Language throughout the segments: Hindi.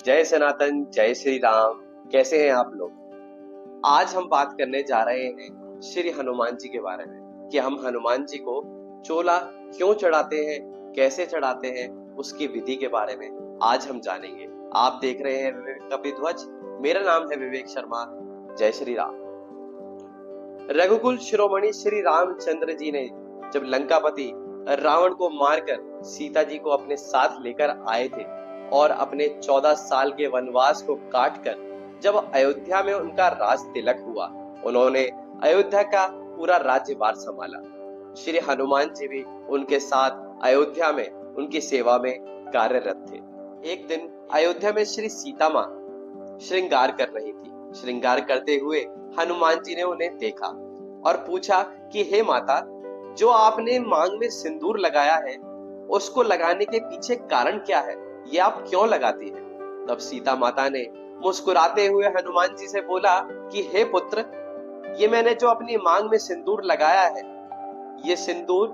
जय सनातन, जय श्री राम। कैसे हैं आप लोग? आज हम बात करने जा रहे हैं श्री हनुमान जी के बारे में कि हम हनुमान जी को चोला क्यों चढ़ाते हैं, कैसे चढ़ाते हैं, उसकी विधि के बारे में आज हम जानेंगे। आप देख रहे हैं विवेक कपिध्वज। मेरा नाम है विवेक शर्मा। जय श्री राम। रघुकुल शिरोमणि श्री रामचंद्र जी ने जब लंकापति रावण को मारकर सीता जी को अपने साथ लेकर आए थे और अपने 14 साल के वनवास को काटकर जब अयोध्या में उनका राज तिलक हुआ, उन्होंने अयोध्या का पूरा राज्यभार संभाला। श्री हनुमान जी भी उनके साथ अयोध्या में उनकी सेवा में कार्यरत थे। एक दिन अयोध्या में श्री सीता माँ श्रृंगार कर रही थी। श्रृंगार करते हुए हनुमान जी ने उन्हें देखा और पूछा कि हे माता, जो आपने मांग में सिंदूर लगाया है उसको लगाने के पीछे कारण क्या है? ये आप क्यों लगाती हैं? तब सीता माता ने मुस्कुराते हुए हनुमान जी से बोला कि हे पुत्र, ये मैंने जो अपनी मांग में सिंदूर लगाया है, ये सिंदूर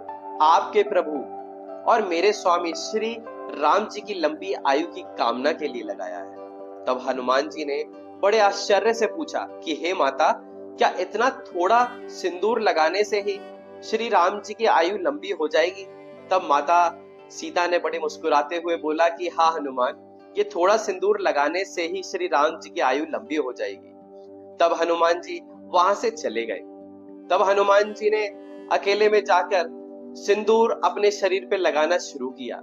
आपके प्रभु और मेरे स्वामी श्री राम जी की लंबी आयु की कामना के लिए लगाया है। तब हनुमान जी ने बड़े आश्चर्य से पूछा कि हे माता, क्या इतना थोड़ा सिंदूर लगाने से ही श्री राम जी की आयु लंबी हो जाएगी? तब माता सीता ने बड़े मुस्कुराते हुए बोला कि हाँ हनुमान, ये थोड़ा सिंदूर लगाने से ही श्री राम जी की आयु लंबी हो जाएगी। तब हनुमान जी वहां से चले गए। तब हनुमान जी ने अकेले में जाकर सिंदूर अपने शरीर पे लगाना शुरू किया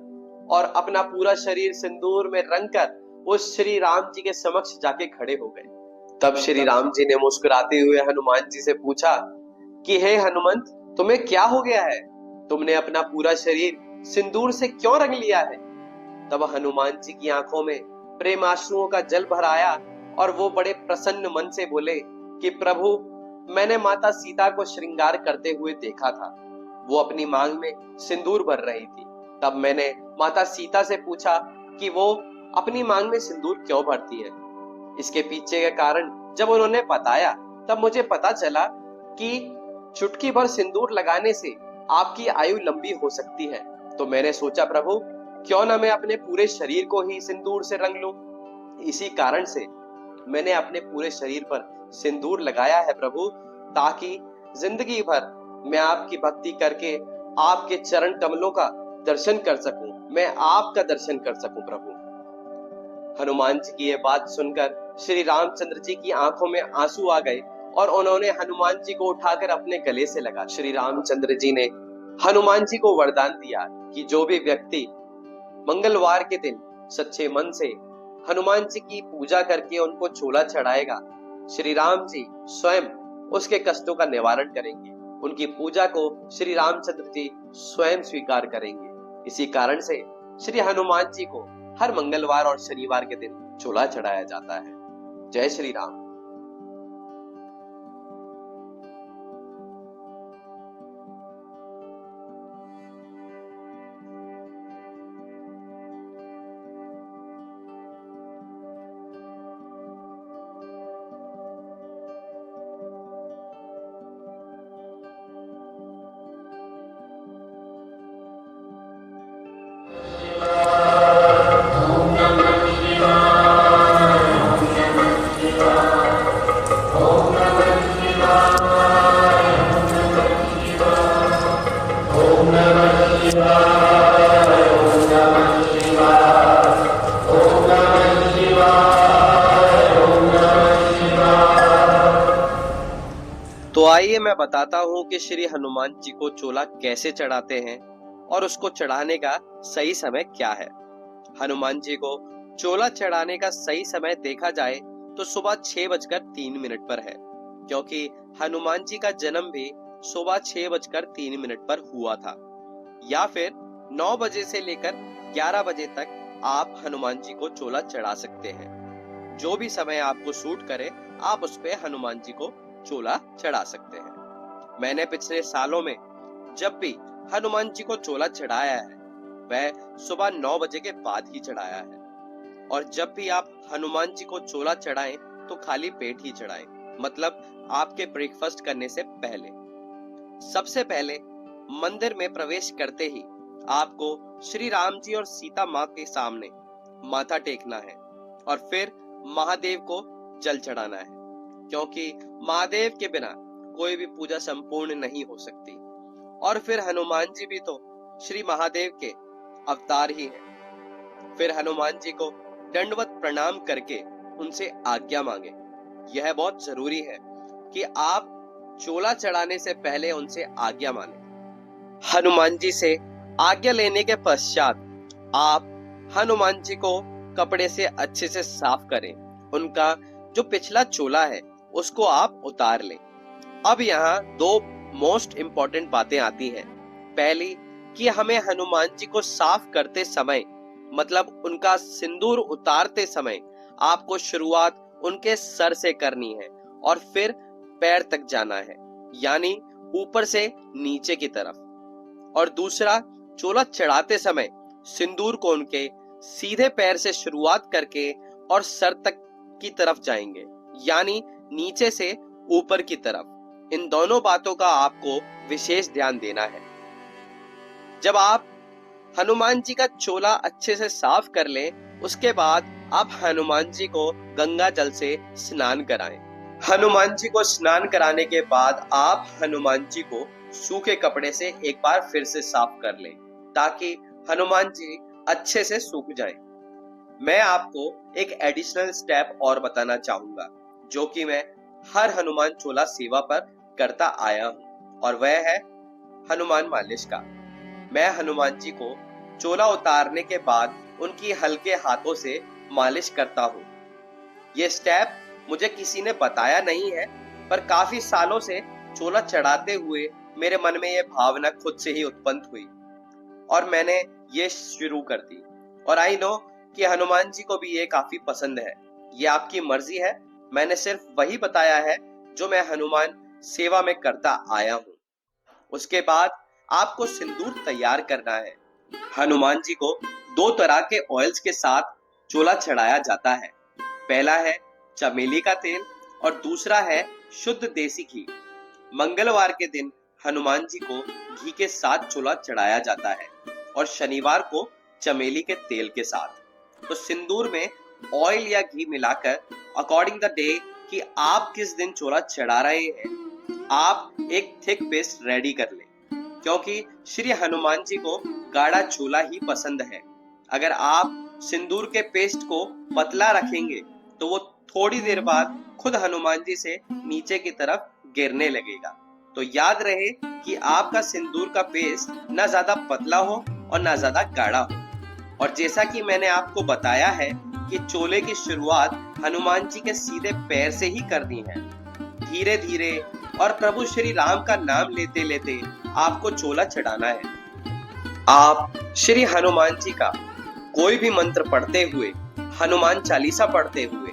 और अपना पूरा शरीर सिंदूर में रंगकर वो श्री राम जी के समक्ष जाके खड़े हो गए। तब श्री राम जी ने मुस्कुराते हुए हनुमान जी से पूछा कि हे हनुमंत, तुम्हें क्या हो गया है? तुमने अपना पूरा शरीर सिंदूर से क्यों रंग लिया है? तब हनुमान जी की आंखों में प्रेमाश्रुओं का जल भर आया और वो बड़े प्रसन्न मन से बोले कि प्रभु, मैंने माता सीता को श्रृंगार करते हुए देखा था। वो अपनी मांग में सिंदूर भर रही थी। तब मैंने माता सीता से पूछा कि वो अपनी मांग में सिंदूर क्यों भरती है। इसके पीछे का कारण जब उन्होंने बताया, तब मुझे पता चला कि चुटकी भर सिंदूर लगाने से आपकी आयु लंबी हो सकती है। तो मैंने सोचा प्रभु, क्यों ना मैं अपने पूरे शरीर को ही सिंदूर से रंग लूं। इसी कारण से मैंने अपने पूरे शरीर पर सिंदूर लगाया है प्रभु, ताकि जिंदगी भर मैं आपकी भक्ति करके आपके चरण कमलों का दर्शन कर सकूं, मैं आपका दर्शन कर सकूं प्रभु। हनुमान जी की यह बात सुनकर श्री रामचंद्र जी की आंखों में आंसू आ गए और उन्होंने हनुमान जी को उठाकर अपने गले से लगा। श्री रामचंद्र जी ने हनुमान जी को वरदान दिया कि जो भी व्यक्ति मंगलवार के दिन सच्चे मन से हनुमान जी की पूजा करके उनको चोला चढ़ाएगा, श्री राम जी स्वयं उसके कष्टों का निवारण करेंगे। उनकी पूजा को श्री रामचंद्र जी स्वयं स्वीकार करेंगे। इसी कारण से श्री हनुमान जी को हर मंगलवार और शनिवार के दिन चोला चढ़ाया जाता है। जय श्री राम। तो आइए मैं बताता हूँ कि श्री हनुमान जी को चोला कैसे चढ़ाते हैं और उसको चढ़ाने का सही समय क्या है। हनुमान जी को चोला चढ़ाने का सही समय देखा जाए तो सुबह 6:03 पर है, क्योंकि हनुमान जी का जन्म भी सुबह 6:03 पर हुआ था। या फिर 9 बजे से लेकर 11 बजे तक आप हनुमान जी को चोला चढ़ा सकते हैं। जो भी समय आपको सूट करे, आप उस पे हनुमान जी को चोला चढ़ा सकते हैं। मैंने पिछले सालों में जब भी हनुमान जी को चोला चढ़ाया है, वह सुबह 9 बजे के बाद ही चढ़ाया है। और जब भी आप हनुमान जी को चोला चढ़ाएं तो खाली पेट ही चढ़ाएं, मतलब आपके ब्रेकफास्ट करने से पहले। सबसे पहले मंदिर में प्रवेश करते ही आपको श्री राम जी और सीता माँ के सामने माथा टेकना है। और फिर महादेव को जल चढ़ाना है, क्योंकि महादेव के बिना कोई भी पूजा संपूर्ण नहीं हो सकती। और फिर हनुमान जी भी तो श्री महादेव के अवतार ही हैं। फिर हनुमान जी को दंडवत प्रणाम करके उनसे आज्ञा मांगे। यह बहुत जरूरी है कि आप चोला चढ़ाने से पहले उनसे आज्ञा मांगे। हनुमान जी से आज्ञा लेने के पश्चात आप हनुमान जी को कपड़े से अच्छे से साफ करें। उनका जो पिछला चोला है उसको आप उतार लें। अब यहाँ दो मोस्ट इंपॉर्टेंट बातें आती हैं। पहली कि हमें हनुमान जी को साफ करते समय, मतलब उनका सिंदूर उतारते समय, आपको शुरुआत उनके सर से करनी है और फिर पैर तक जाना है, यानी ऊपर से नीचे की तरफ। और दूसरा, चोला चढ़ाते समय सिंदूर को उनके सीधे पैर से शुरुआत करके और सर तक की तरफ जाएंगे, यानी नीचे से ऊपर की तरफ। इन दोनों बातों का आपको विशेष ध्यान देना है। जब आप हनुमान जी का चोला अच्छे से साफ कर लें, उसके बाद आप हनुमान जी को गंगा जल से स्नान कराएं। हनुमान जी को स्नान कराने के बाद आप हनुमान जी को सूखे कपड़े से एक बार फिर से साफ कर लें, ताकि हनुमान जी अच्छे से सूख जाएं। मैं आपको एक एडिशनल स्टेप और बताना चाहूंगा, जो कि मैं हर हनुमान चोला सेवा पर करता आया हूं, और वह है हनुमान मालिश का। मैं हनुमान जी को चोला उतारने के बाद उनकी हल्के हाथों से मालिश करता हूँ। ये स्टेप मुझे किसी ने बताया नहीं है, पर काफी सालों से चोला चढ़ाते हुए मेरे मन में ये भावना खुद से ही उत्पन्न हुई और मैंने ये शुरू कर दी। और आई नो कि हनुमान जी को भी ये काफी पसंद है। ये आपकी मर्जी है, मैंने सिर्फ वही बताया है जो मैं हनुमान सेवा में करता आया हूँ। उसके बाद आपको सिंदूर तैयार करना है। हनुमान जी को दो तरह के ऑयल्स के साथ चोला चढ़ाया जाता है। पहला है चमेली का तेल और दूसरा है शुद्ध देसी घी। मंगलवार के दिन हनुमान जी को घी के साथ चोला चढ़ाया जाता है और शनिवार को चमेली के तेल के साथ। तो सिंदूर में ऑयल या घी मिलाकर अकॉर्डिंग द डे कि आप किस दिन चोला चढ़ा रहे हैं, आप एक थिक पेस्ट रेडी कर लें, क्योंकि श्री हनुमान जी को गाढ़ा चोला ही पसंद है। अगर आप सिंदूर के पेस्ट को पतला रखेंगे तो वो थोड़ी देर बाद खुद हनुमान जी से नीचे की तरफ गिरने लगेगा। तो याद रहे कि आपका सिंदूर का पेस्ट ना ज्यादा पतला हो और ना ज्यादा गाढ़ा हो। और जैसा कि मैंने आपको बताया है कि चोले की शुरुआत हनुमान जी के सीधे पैर से ही करनी है। धीरे धीरे और प्रभु श्री राम का नाम लेते लेते आपको चोला चढ़ाना है। आप श्री हनुमान जी का कोई भी मंत्र पढ़ते हुए, हनुमान चालीसा पढ़ते हुए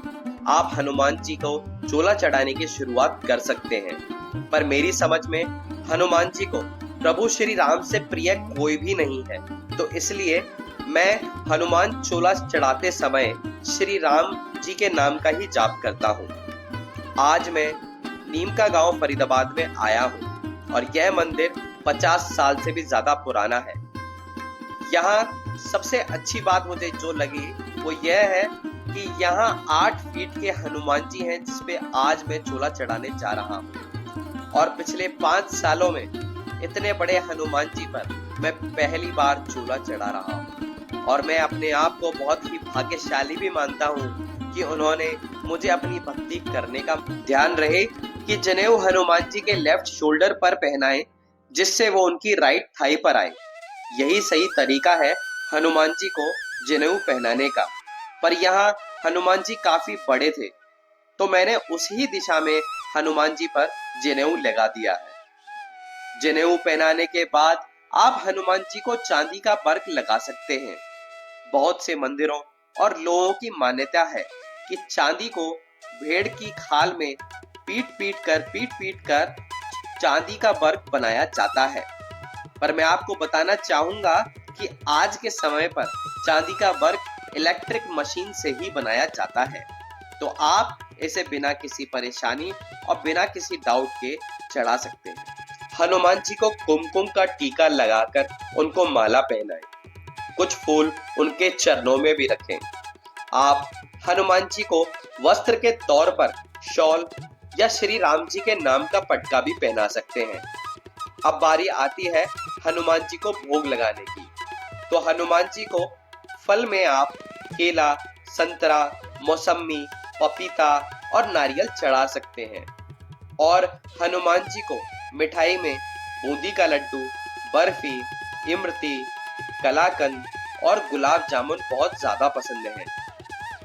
आप हनुमान जी को चोला चढ़ाने की शुरुआत कर सकते हैं। पर मेरी समझ में हनुमान जी को प्रभु श्री राम से प्रिय कोई भी नहीं है, तो इसलिए मैं हनुमान चोला चढ़ाते समय श्री राम जी के नाम का ही जाप करता हूँ। आज मैं नीम का गांव फरीदाबाद में आया हूँ और यह मंदिर 50 साल से भी ज्यादा पुराना है। यहाँ सबसे अच्छी बात मुझे जो लगी वो यह है कि यहाँ 8 फीट के हनुमान जी हैं, जिसपे आज मैं चोला चढ़ाने जा रहा हूँ। और पिछले 5 सालों में इतने बड़े हनुमान जी पर मैं पहली बार चोला चढ़ा रहा हूँ और मैं अपने आप को बहुत ही भाग्यशाली भी मानता हूँ कि उन्होंने मुझे अपनी भक्ति करने का ध्यान रहे कि जनेऊ हनुमान जी के लेफ्ट शोल्डर पर पहनाएं, जिससे वो उनकी राइट थाई पर आए। यही सही तरीका है हनुमान जी को जनेऊ पहनाने का। पर यहाँ हनुमान जी काफी बड़े थे, तो मैंने उसी दिशा में हनुमान जी पर जनेऊ लगा दिया है। जनेऊ पहनाने के बाद आप हनुमान जी को चांदी का वर्क लगा सकते हैं। बहुत से मंदिरों और लोगों की मान्यता है कि चांदी को भेड़ की खाल में पीट पीट कर चांदी का वर्क बनाया जाता है। पर मैं आपको बताना चाहूंगा कि आज के समय पर चांदी का वर्क इलेक्ट्रिक मशीन से ही बनाया जाता है, तो आप इसे बिना किसी परेशानी और बिना किसी डाउट के चढ़ा सकते हैं। हनुमान जी को कुमकुम का टीका लगाकर उनको माला पहनाएं। कुछ फूल उनके चरणों में भी रखें। आप हनुमान जी को वस्त्र के तौर पर शॉल या श्री राम जी के नाम का पटका भी पहना सकते हैं। अब बारी आती है हनुमान जी को भोग लगाने की। तो हनुमान जी को फल में आप केला, संतरा, मौसम्मी, पपीता और नारियल चढ़ा सकते हैं। और हनुमान जी को मिठाई में बूंदी का लड्डू, बर्फी, इमरती, कलाकंद और गुलाब जामुन बहुत ज्यादा पसंद है।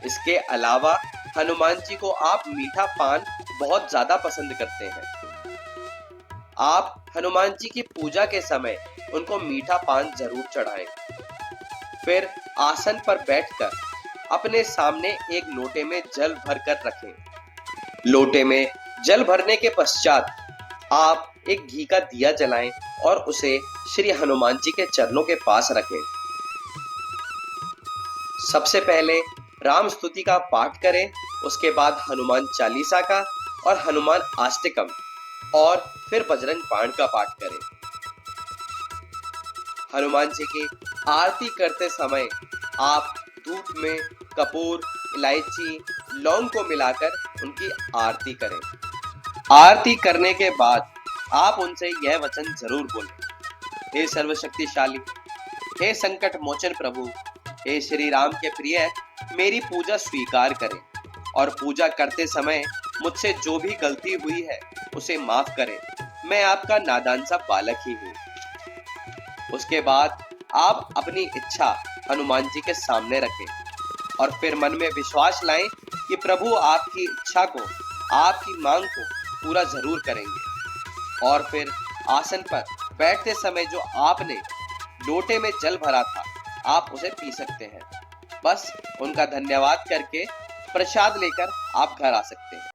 इसके अलावा हनुमान जी को आप मीठा पान बहुत ज्यादा पसंद करते हैं। आप हनुमान जी की पूजा के समय उनको मीठा पान जरूर चढ़ाएं। फिर आसन पर बैठकर अपने सामने एक लोटे में जल भरकर रखें। लोटे में जल भरने के पश्चात आप एक घी का दिया जलाएं और उसे श्री हनुमान जी के चरणों के पास रखें। सबसे पहले राम स्तुति का पाठ करें, उसके बाद हनुमान चालीसा का और हनुमान अष्टकम और फिर बजरंग बाण का पाठ करें। हनुमान जी की आरती करते समय आप धूप में कपूर, इलायची, लौंग को मिलाकर उनकी आरती करें। आरती करने के बाद आप उनसे यह वचन जरूर बोलें, हे सर्वशक्तिशाली, हे संकट मोचन प्रभु, हे श्री राम के प्रिय, मेरी पूजा स्वीकार करें और पूजा करते समय मुझसे जो भी गलती हुई है उसे माफ करें। मैं आपका नादान सा बालक ही हूँ। उसके बाद आप अपनी इच्छा हनुमान जी के सामने रखें और फिर मन में विश्वास लाएं कि प्रभु आपकी इच्छा को, आपकी मांग को पूरा जरूर करेंगे। और फिर आसन पर बैठते समय जो आपने लोटे में जल भरा था, आप उसे पी सकते हैं। बस उनका धन्यवाद करके प्रसाद लेकर आप घर आ सकते हैं।